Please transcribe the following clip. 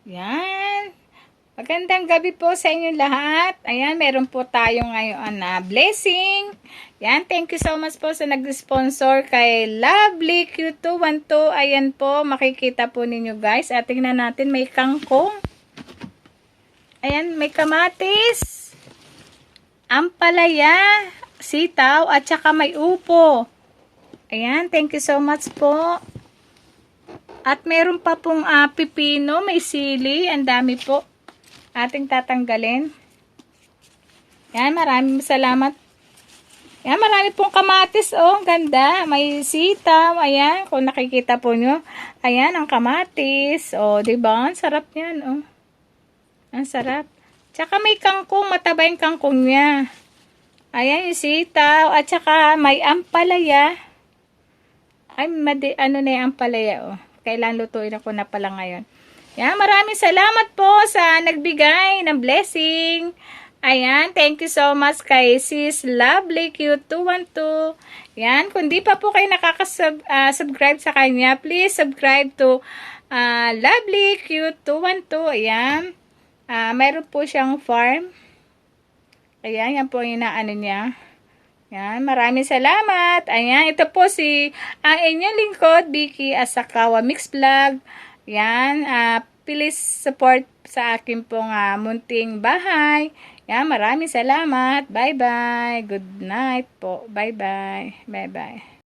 Yan. Magandang gabi po sa inyo lahat. Ayan, meron po tayo ngayon na blessing. Yan, thank you so much po sa nag-sponsor kay Lovely Q212. Ayan po, makikita po ninyo guys. At tingnan natin, may kangkong. Ayan, may kamatis, ampalaya, sitaw, at saka may upo. Ayan, thank you so much po. At meron pa pong pipino, may sili, ang dami po. Ating tatanggalin. Yan, maraming salamat. Yan, marami pong kamatis, oh, ganda. May sitaw, ayan, kung nakikita po nyo. Ayan, ang kamatis. Oh, diba? Ang sarap yan, oh. Ang sarap. Tsaka may kangkong, mataba yung kangkong niya. Ayan, yung sitaw, at tsaka may ampalaya. Ay, ano na yung ampalaya, oh. Kailan lutuin ako na pala ngayon. Yan, maraming salamat po sa nagbigay ng blessing. Ayan, thank you so much kay Sis Lovely Q212. Yan, kung di pa po kayo nakaka-subscribe sa kanya, please subscribe to Lovely Q212. Ayan, mayroon po siyang farm. Ayan, yan po yung inaano niya. Yan, maraming salamat. Ayan, ito po si ang inyong lingkod, Vicky Asakawa Mix Vlog. Yan, please support sa akin pong munting bahay. Yan, maraming salamat. Bye-bye. Good night po. Bye-bye. Bye-bye.